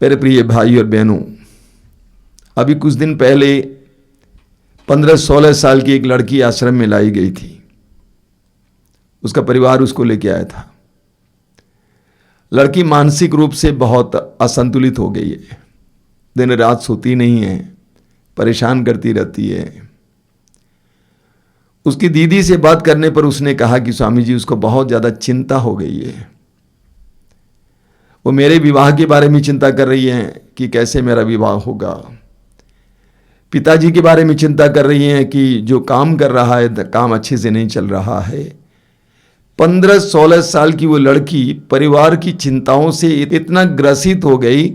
मेरे प्रिय भाई और बहनों, अभी कुछ दिन पहले 15-16 साल की एक लड़की आश्रम में लाई गई थी। उसका परिवार उसको लेके आया था। लड़की मानसिक रूप से बहुत असंतुलित हो गई है, दिन रात सोती नहीं है, परेशान करती रहती है। उसकी दीदी से बात करने पर उसने कहा कि स्वामी जी, उसको बहुत ज़्यादा चिंता हो गई है। वो मेरे विवाह के बारे में चिंता कर रही हैं कि कैसे मेरा विवाह होगा। पिताजी के बारे में चिंता कर रही हैं कि जो काम कर रहा है काम अच्छे से नहीं चल रहा है। 15-16 साल की वो लड़की परिवार की चिंताओं से इतना ग्रसित हो गई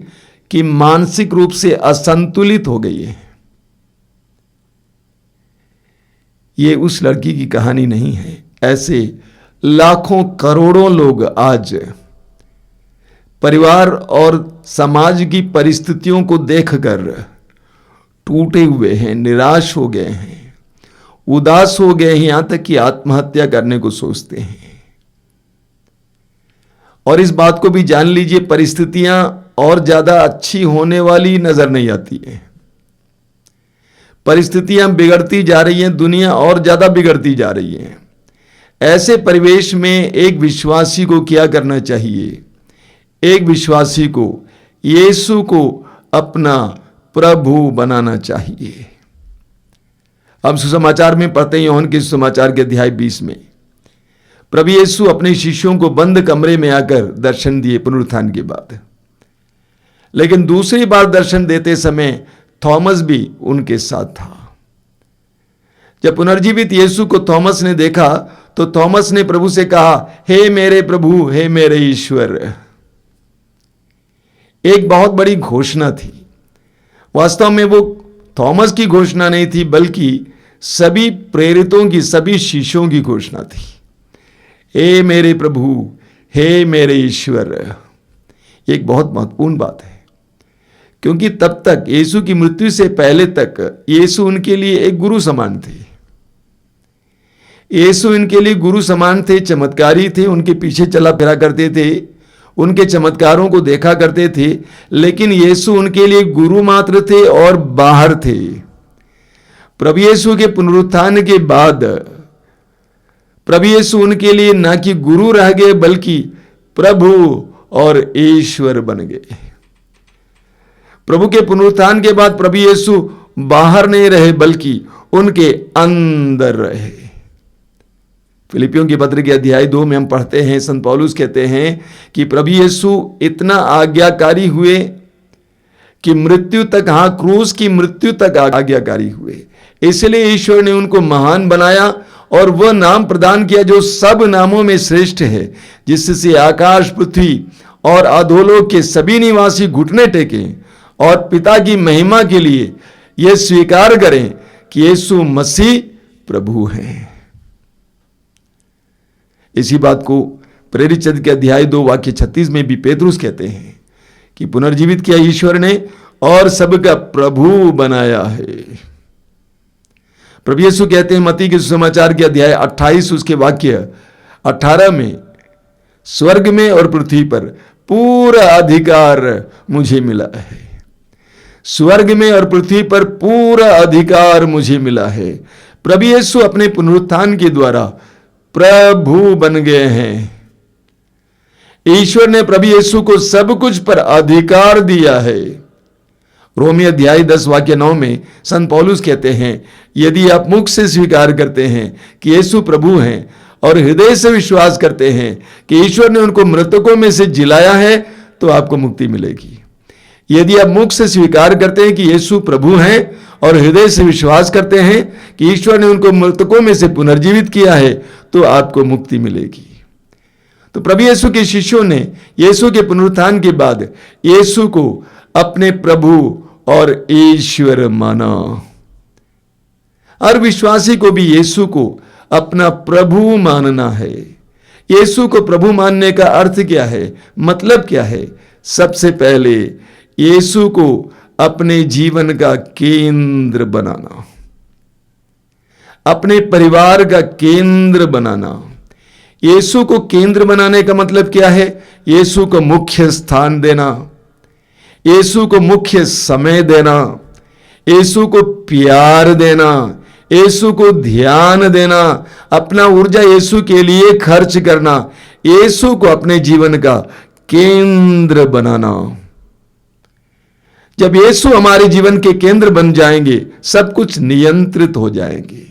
कि मानसिक रूप से असंतुलित हो गई है। ये उस लड़की की कहानी नहीं है। ऐसे लाखों करोड़ों लोग आज परिवार और समाज की परिस्थितियों को देखकर टूटे हुए हैं, निराश हो गए हैं, उदास हो गए हैं, यहां तक कि आत्महत्या करने को सोचते हैं। और इस बात को भी जान लीजिए, परिस्थितियां और ज्यादा अच्छी होने वाली नजर नहीं आती है। परिस्थितियां बिगड़ती जा रही हैं, दुनिया और ज्यादा बिगड़ती जा रही है। ऐसे परिवेश में एक विश्वासी को क्या करना चाहिए? एक विश्वासी को यीशु को अपना प्रभु बनाना चाहिए। हम सुसमाचार में पढ़ते हैं, यूहन्ना के सुसमाचार के अध्याय 20 में प्रभु यीशु अपने शिष्यों को बंद कमरे में आकर दर्शन दिए पुनरुत्थान के बाद। लेकिन दूसरी बार दर्शन देते समय थॉमस भी उनके साथ था। जब पुनर्जीवित यीशु को थॉमस ने देखा तो थॉमस ने प्रभु से कहा, हे मेरे प्रभु, हे मेरे ईश्वर। एक बहुत बड़ी घोषणा थी। वास्तव में वो थॉमस की घोषणा नहीं थी, बल्कि सभी प्रेरितों की, सभी शिष्यों की घोषणा थी। हे मेरे प्रभु, हे मेरे ईश्वर। एक बहुत महत्वपूर्ण बात है, क्योंकि तब तक यीशु की मृत्यु से पहले तक यीशु उनके लिए एक गुरु समान थे। यीशु इनके लिए गुरु समान थे, चमत्कारी थे, उनके पीछे चला फिरा करते थे, उनके चमत्कारों को देखा करते थे। लेकिन यीशु उनके लिए गुरु मात्र थे और बाहर थे। प्रभु यीशु के पुनरुत्थान के बाद प्रभु यीशु उनके लिए न कि गुरु रह गए, बल्कि प्रभु और ईश्वर बन गए। प्रभु के पुनरुत्थान के बाद प्रभु यीशु बाहर नहीं रहे, बल्कि उनके अंदर रहे। फिलिपियों की पत्र के अध्याय 2 में हम पढ़ते हैं, संत पौलुस कहते हैं कि प्रभु यीशु इतना आज्ञाकारी हुए कि मृत्यु तक, हां, क्रूस की मृत्यु तक आज्ञाकारी हुए। इसलिए ईश्वर ने उनको महान बनाया और वह नाम प्रदान किया जो सब नामों में श्रेष्ठ है, जिससे आकाश, पृथ्वी और अधोलोक के सभी निवासी घुटने टेकें और पिता की महिमा के लिए यह स्वीकार करें कि यीशु मसीह प्रभु हैं। इसी बात को प्रेरित चरित्र के अध्याय 2 वाक्य 36 में भी पेतरुस कहते हैं कि पुनर्जीवित किया ईश्वर ने और सबका प्रभु बनाया है। प्रभु यीशु कहते हैं मत्ती के सुसमाचार के अध्याय 28 उसके वाक्य 18 में, स्वर्ग में और पृथ्वी पर पूरा अधिकार मुझे मिला है। स्वर्ग में और पृथ्वी पर पूरा अधिकार मुझे मिला है। प्रभु यीशु अपने पुनरुत्थान के द्वारा प्रभु बन गए हैं। ईश्वर ने प्रभु यीशु को सब कुछ पर अधिकार दिया है। रोमी अध्याय 10 वाक्य 9 में संत पौलुस कहते हैं, यदि आप मुख से स्वीकार करते हैं कि यीशु प्रभु हैं और हृदय से विश्वास करते हैं कि ईश्वर ने उनको मृतकों में से जिलाया है, तो आपको मुक्ति मिलेगी। यदि आप मुख से स्वीकार करते हैं कि यीशु प्रभु हैं और हृदय से विश्वास करते हैं कि ईश्वर ने उनको मृतकों में से पुनर्जीवित किया है, तो आपको मुक्ति मिलेगी। तो प्रभु यीशु के शिष्यों ने यीशु के पुनरुत्थान के बाद यीशु को अपने प्रभु और ईश्वर माना। हर विश्वासी को भी यीशु को अपना प्रभु मानना है। यीशु को प्रभु मानने का अर्थ क्या है, मतलब क्या है? सबसे पहले यीशु को अपने जीवन का केंद्र बनाना, अपने परिवार का केंद्र बनाना। यीशु को केंद्र बनाने का मतलब क्या है? यीशु को मुख्य स्थान देना। यीशु को मुख्य समय देना, यीशु को प्यार देना, यीशु को ध्यान देना, अपना ऊर्जा यीशु के लिए खर्च करना, यीशु को अपने जीवन का केंद्र बनाना। जब यीशु हमारे जीवन के केंद्र बन जाएंगे, सब कुछ नियंत्रित हो जाएंगे।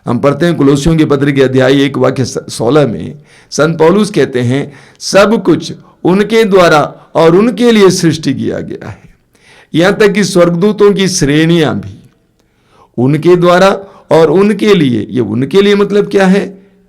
हम पढ़ते हैं कुलोसियों के पत्र के अध्याय 1 वाक्य 16 में संत पौलुस कहते हैं, सब कुछ उनके द्वारा और उनके लिए सृष्टि किया गया है। यहां तक कि स्वर्गदूतों की श्रेणियां भी उनके द्वारा और उनके लिए। ये उनके लिए मतलब क्या है?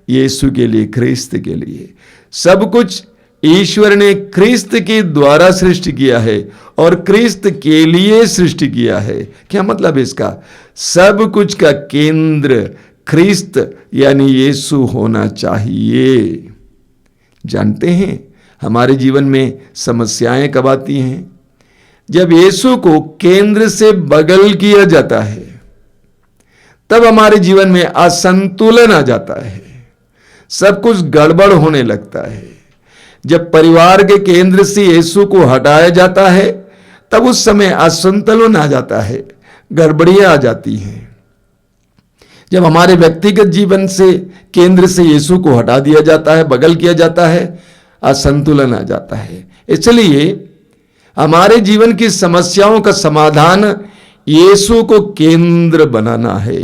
यीशु के लिए, ख्रिस्त के लिए। सब कुछ ईश्वर ने ख्रिस्त के द्वारा सृष्टि किया है और ख्रिस्त के लिए सृष्टि किया है। क्या मतलब इसका? सब कुछ का केंद्र ख्रिस्त यानी यीशु होना चाहिए। जानते हैं हमारे जीवन में समस्याएं कब आती हैं? जब यीशु को केंद्र से बगल किया जाता है, तब हमारे जीवन में असंतुलन आ जाता है, सब कुछ गड़बड़ होने लगता है। जब परिवार के केंद्र से यीशु को हटाया जाता है, तब उस समय असंतुलन आ जाता है, गड़बड़ियां आ जाती हैं। जब हमारे व्यक्तिगत जीवन से केंद्र से यीशु को हटा दिया जाता है, बगल किया जाता है, असंतुलन आ जाता है। इसलिए हमारे जीवन की समस्याओं का समाधान यीशु को केंद्र बनाना है।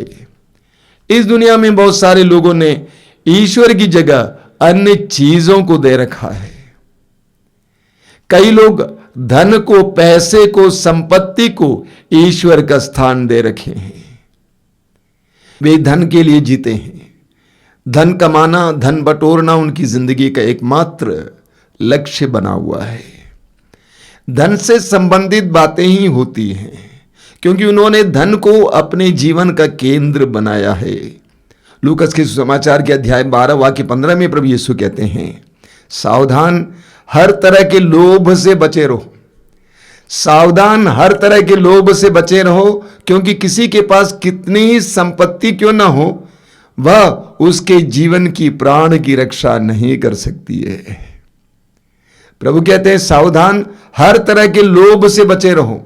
इस दुनिया में बहुत सारे लोगों ने ईश्वर की जगह अन्य चीजों को दे रखा है। कई लोग धन को, पैसे को, संपत्ति को ईश्वर का स्थान दे रखे हैं। वे धन के लिए जीते हैं। धन कमाना, धन बटोरना उनकी जिंदगी का एकमात्र लक्ष्य बना हुआ है। धन से संबंधित बातें ही होती हैं, क्योंकि उन्होंने धन को अपने जीवन का केंद्र बनाया है। लूकस के सुसमाचार के अध्याय 12 वाक्य 15 में प्रभु यीशु कहते हैं, सावधान, हर तरह के लोभ से बचे रहो। सावधान, हर तरह के लोभ से बचे रहो, क्योंकि किसी के पास कितनी ही संपत्ति क्यों ना हो, वह उसके जीवन की, प्राण की रक्षा नहीं कर सकती है। प्रभु कहते हैं, सावधान, हर तरह के लोभ से बचे रहो,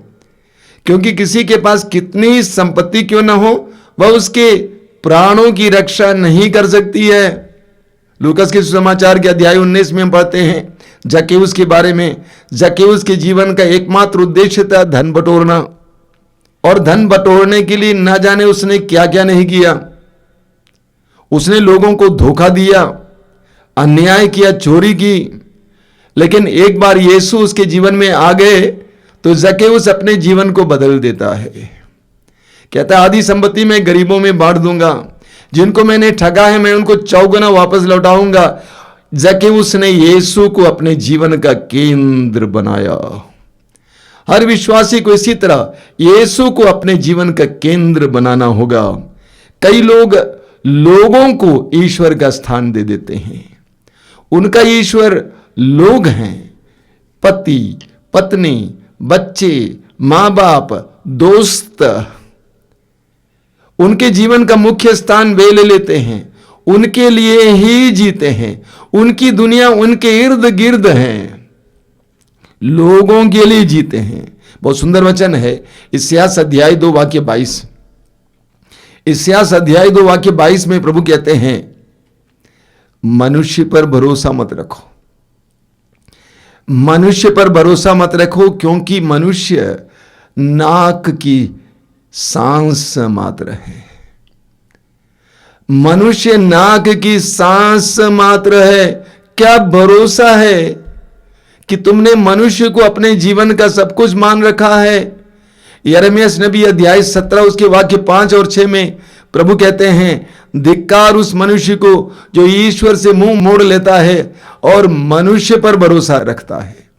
क्योंकि किसी के पास कितनी ही संपत्ति क्यों ना हो, वह उसके प्राणों की रक्षा नहीं कर सकती है। लूकस के सुसमाचार के अध्याय 19 में हम पढ़ते हैं जक्केउस के बारे में। जक्केउस के जीवन का एकमात्र उद्देश्य था धन बटोरना, और धन बटोरने के लिए ना जाने उसने क्या क्या नहीं किया। उसने लोगों को धोखा दिया, अन्याय किया, चोरी की। लेकिन एक बार यीशु उसके जीवन में आ गए तो जक्केउस अपने जीवन को बदल देता है। कहता है, आधी संपत्ति मैं गरीबों में बांट दूंगा, जिनको मैंने ठगा है मैं उनको 4 गुना वापस लौटाऊंगा। जक्केउस ने यीशु को अपने जीवन का केंद्र बनाया। हर विश्वासी को इसी तरह यीशु को अपने जीवन का केंद्र बनाना होगा। कई लोग लोगों को ईश्वर का स्थान दे देते हैं। उनका ईश्वर लोग हैं, पति, पत्नी, बच्चे, मां बाप, दोस्त। उनके जीवन का मुख्य स्थान वे ले लेते हैं, उनके लिए ही जीते हैं, उनकी दुनिया उनके इर्द गिर्द है, लोगों के लिए जीते हैं। बहुत सुंदर वचन है इस्यास अध्याय 2 वाक्य 22। इस्यास अध्याय 2 वाक्य 22 में प्रभु कहते हैं, मनुष्य पर भरोसा मत रखो, मनुष्य पर भरोसा मत रखो, क्योंकि मनुष्य नाक की सांस मात्र है। मनुष्य नाक की सांस मात्र है। क्या भरोसा है कि तुमने मनुष्य को अपने जीवन का सब कुछ मान रखा है। यिर्मयाह नबी अध्याय 17 उसके वाक्य 5 और 6 में प्रभु कहते हैं, धिक्कार उस मनुष्य को जो ईश्वर से मुंह मोड़ लेता है और मनुष्य पर भरोसा रखता है।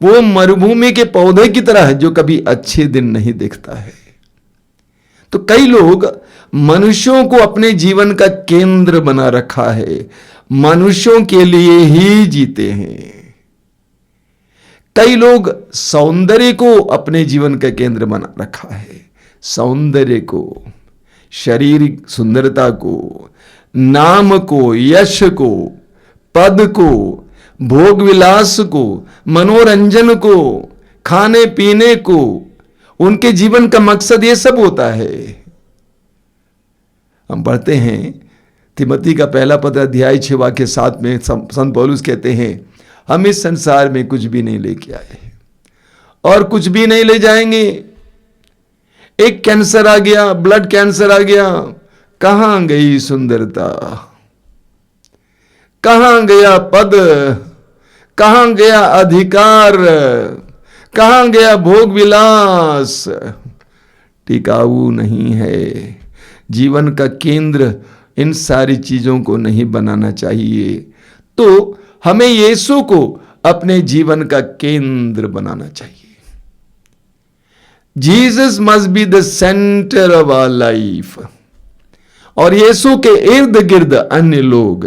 वो मरुभूमि के पौधे की तरह है जो कभी अच्छे दिन नहीं देखता है। तो कई लोग मनुष्यों को अपने जीवन का केंद्र बना रखा है, मनुष्यों के लिए ही जीते हैं। कई लोग सौंदर्य को अपने जीवन का केंद्र बना रखा है, सौंदर्य को, शारीरिक सुंदरता को, नाम को, यश को, पद को, भोग विलास को, मनोरंजन को, खाने पीने को, उनके जीवन का मकसद ये सब होता है। हम पढ़ते हैं तिमोथी का पहला पत्र अध्याय 6 वाक्य 7 में संत पौलुस कहते हैं, हम इस संसार में कुछ भी नहीं लेके आए और कुछ भी नहीं ले जाएंगे। एक कैंसर आ गया, ब्लड कैंसर आ गया, कहां गई सुंदरता, कहां गया पद, कहां गया अधिकार, कहां गया भोग विलास? टिकाऊ नहीं है। जीवन का केंद्र इन सारी चीजों को नहीं बनाना चाहिए। तो हमें यीशु को अपने जीवन का केंद्र बनाना चाहिए। Jesus must be the centre of our life. और यीशु के इर्द गिर्द अन्य लोग,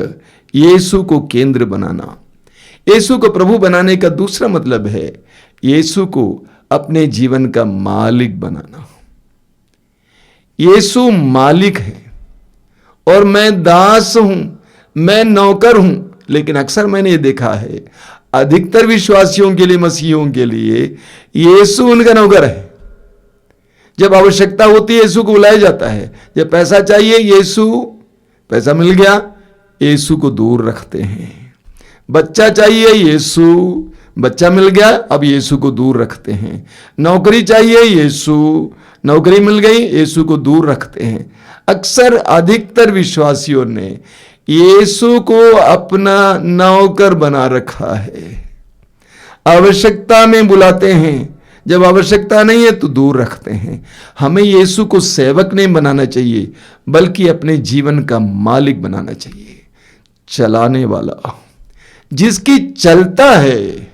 यीशु को केंद्र बनाना। यीशु को प्रभु बनाने का दूसरा मतलब है यीशु को अपने जीवन का मालिक बनाना। यीशु मालिक है और मैं दास हूं, मैं नौकर हूं। लेकिन अक्सर मैंने ये देखा है, अधिकतर विश्वासियों के लिए, मसीहियों के लिए यीशु उनका नौकर है। जब आवश्यकता होती है यीशु को बुलाया जाता है। जब पैसा चाहिए, यीशु, पैसा मिल गया, यीशु को दूर रखते हैं। बच्चा चाहिए, यीशु, बच्चा मिल गया, अब यीशु को दूर रखते हैं। नौकरी चाहिए, यीशु, नौकरी मिल गई, यीशु को दूर रखते हैं। अक्सर अधिकतर विश्वासियों ने यीशु को अपना नौकर बना रखा है। आवश्यकता में बुलाते हैं, जब आवश्यकता नहीं है तो दूर रखते हैं। हमें यीशु को सेवक नहीं बनाना चाहिए, बल्कि अपने जीवन का मालिक बनाना चाहिए, चलाने वाला। जिसकी चलता है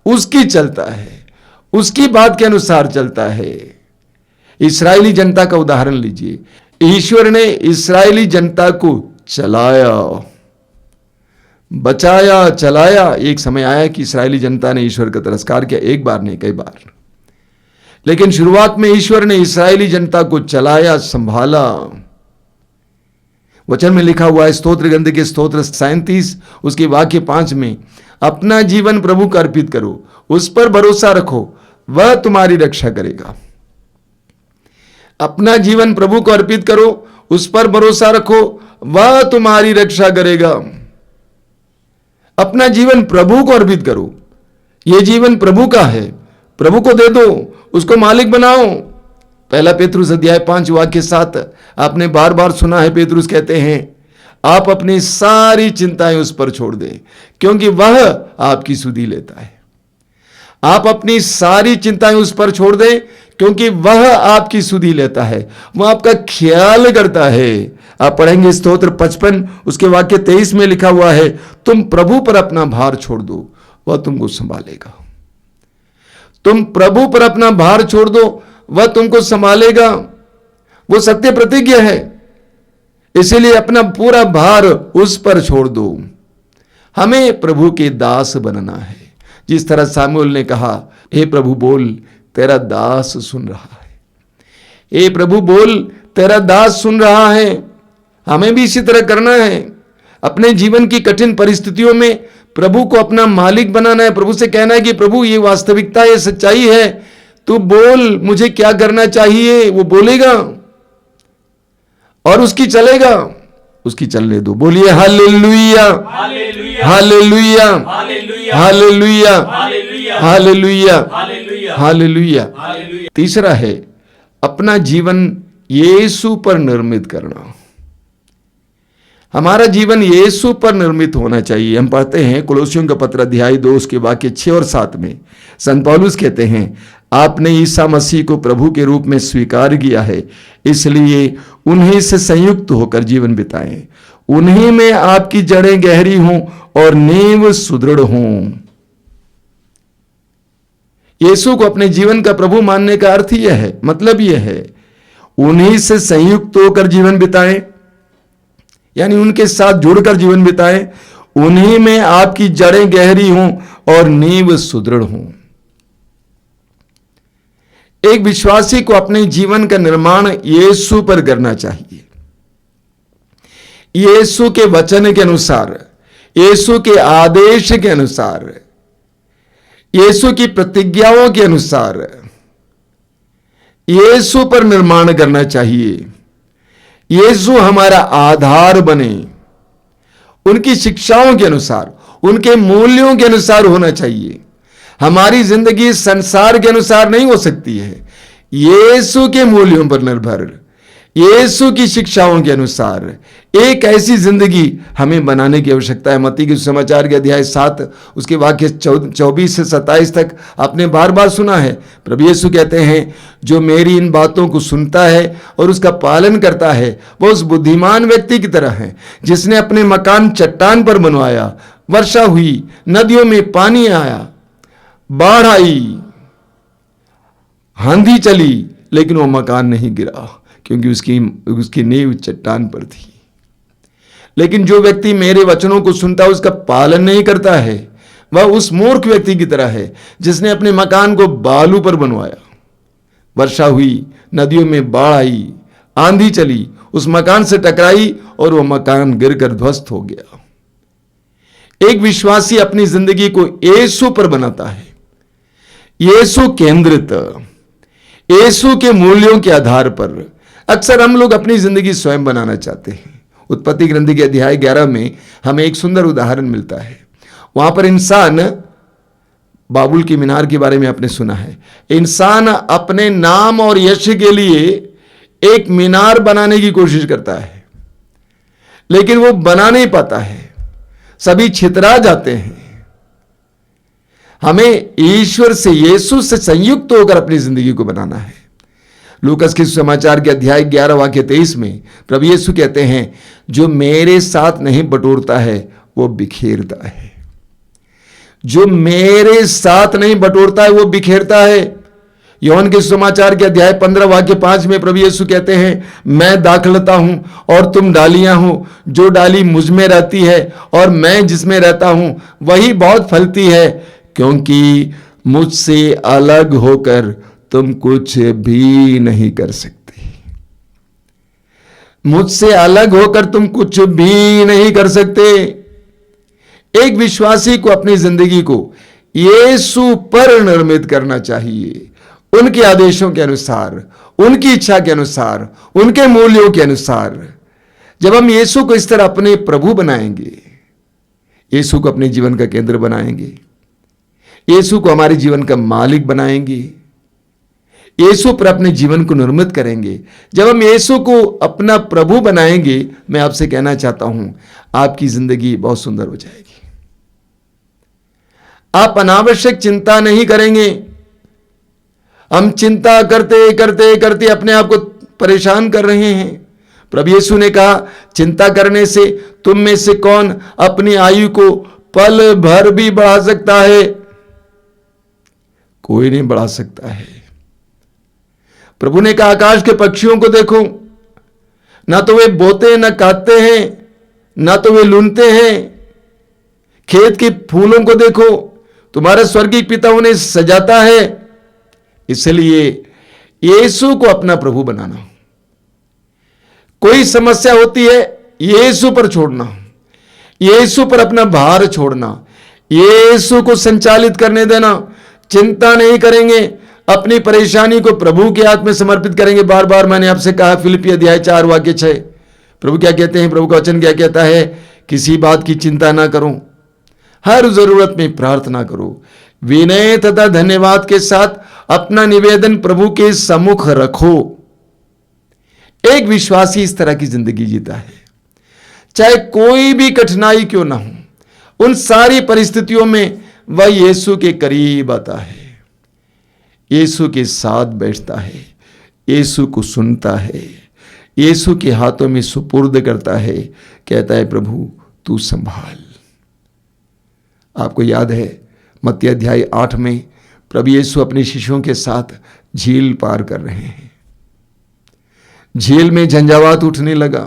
उसकी चलता है, उसकी बात के अनुसार चलता है। इस्राएली जनता का उदाहरण लीजिए। ईश्वर ने इस्राएली जनता को चलाया, बचाया, चलाया। एक समय आया कि इस्राएली जनता ने ईश्वर का तिरस्कार किया, एक बार नहीं, कई बार। लेकिन शुरुआत में ईश्वर ने इस्राएली जनता को चलाया, संभाला। वचन में लिखा हुआ है, स्तोत्र ग्रंथ के स्तोत्र 37 उसके वाक्य 5 में, अपना जीवन प्रभु को अर्पित करो, उस पर भरोसा रखो, वह तुम्हारी रक्षा करेगा। अपना जीवन प्रभु को अर्पित करो, उस पर भरोसा रखो, वह तुम्हारी रक्षा करेगा। अपना जीवन प्रभु को अर्पित करो। यह जीवन प्रभु का है, प्रभु को दे दो, उसको मालिक बनाओ। पहला पेतरुस अध्याय 5 वाक्य 7 आपने बार बार सुना है। पेतरुस कहते हैं, आप अपनी सारी चिंताएं उस पर छोड़ दें, क्योंकि वह आपकी सुधि लेता है। आप अपनी सारी चिंताएं उस पर छोड़ दें, क्योंकि वह आपकी सुधि लेता है, वह आपका ख्याल करता है। आप पढ़ेंगे स्तोत्र 55 उसके वाक्य 23 में लिखा हुआ है, तुम प्रभु पर अपना भार छोड़ दो, वह तुमको संभालेगा। तुम प्रभु पर अपना भार छोड़ दो, वह तुमको संभालेगा। वो सत्य प्रतिज्ञा है, इसीलिए अपना पूरा भार उस पर छोड़ दो। हमें प्रभु के दास बनना है। जिस तरह सामुएल ने कहा, हे प्रभु बोल, तेरा दास सुन रहा है। हे प्रभु बोल, तेरा दास सुन रहा है। हमें भी इसी तरह करना है। अपने जीवन की कठिन परिस्थितियों में प्रभु को अपना मालिक बनाना है। प्रभु से कहना है कि प्रभु ये वास्तविकता, ये सच्चाई है, तू बोल, मुझे क्या करना चाहिए। वो बोलेगा और उसकी चलेगा, उसकी चलने दो। बोलिए hallelujah, hallelujah, hallelujah, hallelujah, hallelujah. तीसरा है अपना जीवन यीशु पर निर्मित करना। हमारा जीवन यीशु पर निर्मित होना चाहिए। हम पढ़ते हैं कुलोसियों का पत्र अध्याय 2 उसके वाक्य 6 और 7 में संत पौलुस कहते हैं, आपने ईसा मसीह को प्रभु के रूप में स्वीकार किया है, इसलिए उन्हीं से संयुक्त होकर जीवन बिताएं। उन्हीं में आपकी जड़ें गहरी हों और नींव सुदृढ़ हों। यीशु को अपने जीवन का प्रभु मानने का अर्थ यह है, मतलब यह है, उन्हीं से संयुक्त होकर जीवन बिताएं, यानी उनके साथ जुड़कर जीवन बिताएं। उन्हीं में आपकी जड़ें गहरी हों और नींव सुदृढ़ हों। एक विश्वासी को अपने जीवन का निर्माण यीशु पर करना चाहिए। यीशु के वचन के अनुसार, यीशु के आदेश के अनुसार। यीशु की प्रतिज्ञाओं के अनुसार यीशु पर निर्माण करना चाहिए। यीशु हमारा आधार बने, उनकी शिक्षाओं के अनुसार, उनके मूल्यों के अनुसार होना चाहिए। हमारी जिंदगी संसार के अनुसार नहीं हो सकती है, यीशु के मूल्यों पर निर्भर, यीशु की शिक्षाओं के अनुसार एक ऐसी जिंदगी हमें बनाने की आवश्यकता है। मत्ती के समाचार के अध्याय 7 उसके वाक्य 24 से 27 तक आपने बार बार सुना है। प्रभु यीशु कहते हैं, जो मेरी इन बातों को सुनता है और उसका पालन करता है वो उस बुद्धिमान व्यक्ति की तरह है जिसने अपने मकान चट्टान पर बनवाया। वर्षा हुई, नदियों में पानी आया, बाढ़ आई, आंधी चली, लेकिन वो मकान नहीं गिरा क्योंकि उसकी नींव चट्टान पर थी। लेकिन जो व्यक्ति मेरे वचनों को सुनता है उसका पालन नहीं करता है, वह उस मूर्ख व्यक्ति की तरह है जिसने अपने मकान को बालू पर बनवाया। वर्षा हुई, नदियों में बाढ़ आई, आंधी चली, उस मकान से टकराई और वह मकान गिरकर ध्वस्त हो गया। एक विश्वासी अपनी जिंदगी को यीशु पर बनाता है, यीशु केंद्रित, यीशु के मूल्यों के आधार पर। अक्सर हम लोग अपनी जिंदगी स्वयं बनाना चाहते हैं। उत्पत्ति ग्रंथ के अध्याय 11 में हमें एक सुंदर उदाहरण मिलता है। वहां पर इंसान, बाबुल की मीनार के बारे में आपने सुना है, इंसान अपने नाम और यश के लिए एक मीनार बनाने की कोशिश करता है, लेकिन वो बना नहीं पाता है, सभी छितरा जाते हैं। हमें ईश्वर से, यीशु से संयुक्त होकर अपनी जिंदगी को बनाना है। लूकास के समाचार के अध्याय 11 वाक्य 23 में प्रभु यीशु कहते हैं, जो मेरे साथ नहीं बटोरता है वो बिखेरता है। जो मेरे साथ नहीं बटोरता है वो बिखेरता है। यूहन्ना के समाचार के अध्याय 15 वाक्य 5 में प्रभु यीशु कहते हैं, मैं दाखलता हूं और तुम डालियां हो। जो डाली मुझ में रहती है और मैं जिसमें रहता हूं वही बहुत फलती है, क्योंकि मुझसे अलग होकर तुम कुछ भी नहीं कर सकते। मुझसे अलग होकर तुम कुछ भी नहीं कर सकते। एक विश्वासी को अपनी जिंदगी को यीशु पर निर्मित करना चाहिए, उनके आदेशों के अनुसार, उनकी इच्छा के अनुसार, उनके मूल्यों के अनुसार। जब हम यीशु को इस तरह अपने प्रभु बनाएंगे, यीशु को अपने जीवन का केंद्र बनाएंगे, यीशु को हमारे जीवन का मालिक बनाएंगे, यीशु पर अपने जीवन को निर्मित करेंगे, जब हम यीशु को अपना प्रभु बनाएंगे, मैं आपसे कहना चाहता हूं, आपकी जिंदगी बहुत सुंदर हो जाएगी। आप अनावश्यक चिंता नहीं करेंगे। हम चिंता करते करते करते अपने आप को परेशान कर रहे हैं। प्रभु यीशु ने कहा, चिंता करने से तुम में से कौन अपनी आयु को पल भर भी बढ़ा सकता है? कोई नहीं बढ़ा सकता है। प्रभु ने कहा, आकाश के पक्षियों को देखो, ना तो वे बोते न काटते हैं, ना तो वे लूनते हैं। खेत के फूलों को देखो, तुम्हारा स्वर्गीय पिता उन्हें सजाता है। इसलिए यीशु को अपना प्रभु बनाना। कोई समस्या होती है, यीशु पर छोड़ना, यीशु पर अपना भार छोड़ना, यीशु को संचालित करने देना। चिंता नहीं करेंगे, अपनी परेशानी को प्रभु के हाथ में समर्पित करेंगे। बार बार मैंने आपसे कहा, फिलिप्पी अध्याय 4 वाक्य 6, प्रभु क्या कहते हैं, प्रभु का वचन क्या कहता है? किसी बात की चिंता ना करो, हर जरूरत में प्रार्थना करो, विनय तथा धन्यवाद के साथ अपना निवेदन प्रभु के सम्मुख रखो। एक विश्वासी इस तरह की जिंदगी जीता है, चाहे कोई भी कठिनाई क्यों ना हो, उन सारी परिस्थितियों में वह यीशु के करीब आता है, यीशु के साथ बैठता है, यीशु को सुनता है, यीशु के हाथों में सुपुर्द करता है, कहता है, प्रभु तू संभाल। आपको याद है मत्ती अध्याय 8 में प्रभु यीशु अपने शिष्यों के साथ झील पार कर रहे हैं। झील में झंझावात उठने लगा,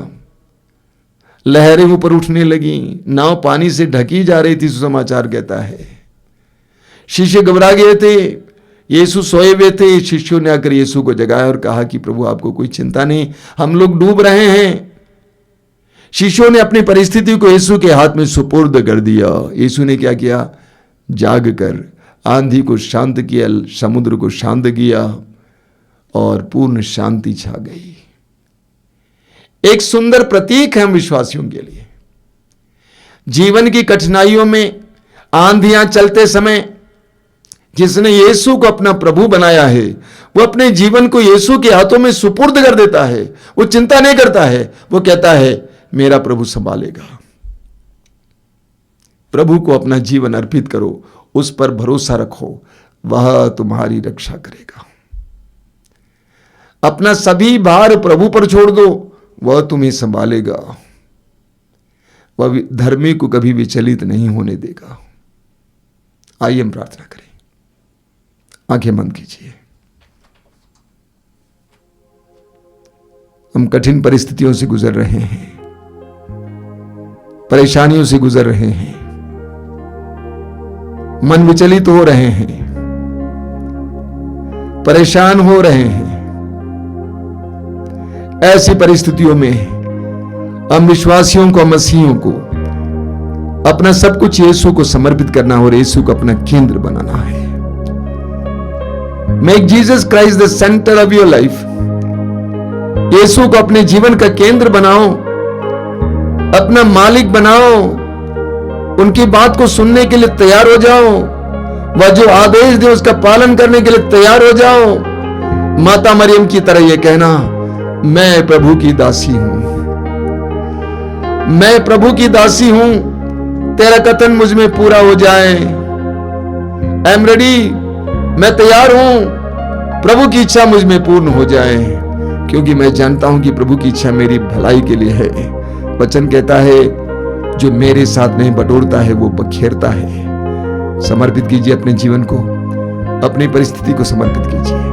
लहरें ऊपर उठने लगी, नाव पानी से ढकी जा रही थी, सुसमाचार कहता है। शिष्य घबरा गए थे, यीशु सोए हुए थे। शिष्यों ने आकर यीशु को जगाया और कहा कि प्रभु आपको कोई चिंता नहीं, हम लोग डूब रहे हैं। शिष्यों ने अपनी परिस्थिति को यीशु के हाथ में सुपुर्द कर दिया। यीशु ने क्या किया? जाग कर आंधी को शांत किया, समुद्र को शांत किया और पूर्ण शांति छा गई। एक सुंदर प्रतीक है हम विश्वासियों के लिए। जीवन की कठिनाइयों में, आंधियां चलते समय जिसने यीशु को अपना प्रभु बनाया है, वो अपने जीवन को यीशु के हाथों में सुपुर्द कर देता है। वो चिंता नहीं करता है, वो कहता है मेरा प्रभु संभालेगा। प्रभु को अपना जीवन अर्पित करो, उस पर भरोसा रखो, वह तुम्हारी रक्षा करेगा। अपना सभी भार प्रभु पर छोड़ दो, वह तुम्हें संभालेगा। वह धर्मी को कभी विचलित नहीं होने देगा। आइए हम प्रार्थना करें। आंखें बंद कीजिए। हम कठिन परिस्थितियों से गुजर रहे हैं, परेशानियों से गुजर रहे हैं, मन विचलित हो रहे हैं, परेशान हो रहे हैं। ऐसी परिस्थितियों में हम विश्वासियों को, मसीहियों को अपना सब कुछ यीशु को समर्पित करना और यीशु को अपना केंद्र बनाना है। Make Jesus Christ the centre of your life. यीशु को अपने जीवन का केंद्र बनाओ, अपना मालिक बनाओ। उनकी बात को सुनने के लिए तैयार हो जाओ। वह जो आदेश दे उसका पालन करने के लिए तैयार हो जाओ। माता मरियम की तरह यह कहना, मैं प्रभु की दासी हूं, मैं प्रभु की दासी हूं, तेरा कथन मुझ में पूरा हो जाए। आई एम रेडी, मैं तैयार हूं, प्रभु की इच्छा मुझ में पूर्ण हो जाए, क्योंकि मैं जानता हूं कि प्रभु की इच्छा मेरी भलाई के लिए है। वचन कहता है जो मेरे साथ में बटोरता है वो बखेरता है। समर्पित कीजिए अपने जीवन को, अपनी परिस्थिति को समर्पित कीजिए,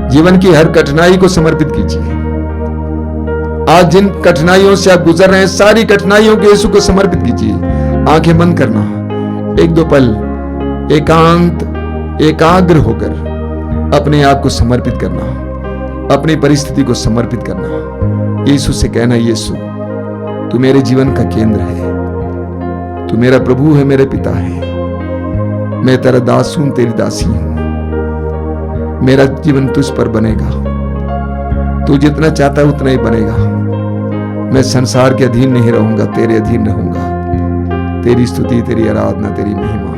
जीवन की हर कठिनाई को समर्पित कीजिए। आज जिन कठिनाइयों से आप गुजर रहे हैं, सारी कठिनाइयों को यीशु को समर्पित कीजिए। आंखें बंद करना, एक दो पल एकांत एकाग्र होकर अपने आप को समर्पित करना, अपनी परिस्थिति को समर्पित करना। यीशु से कहना, यीशु तू मेरे जीवन का केंद्र है, तू मेरा प्रभु है, मेरे पिता है, मैं तेरा दास हूं, तेरी दासी हूं। मेरा जीवन तुझ पर बनेगा, तू जितना चाहता है उतना ही बनेगा। मैं संसार के अधीन नहीं रहूंगा, तेरे अधीन रहूंगा। तेरी स्तुति, तेरी आराधना, तेरी महिमा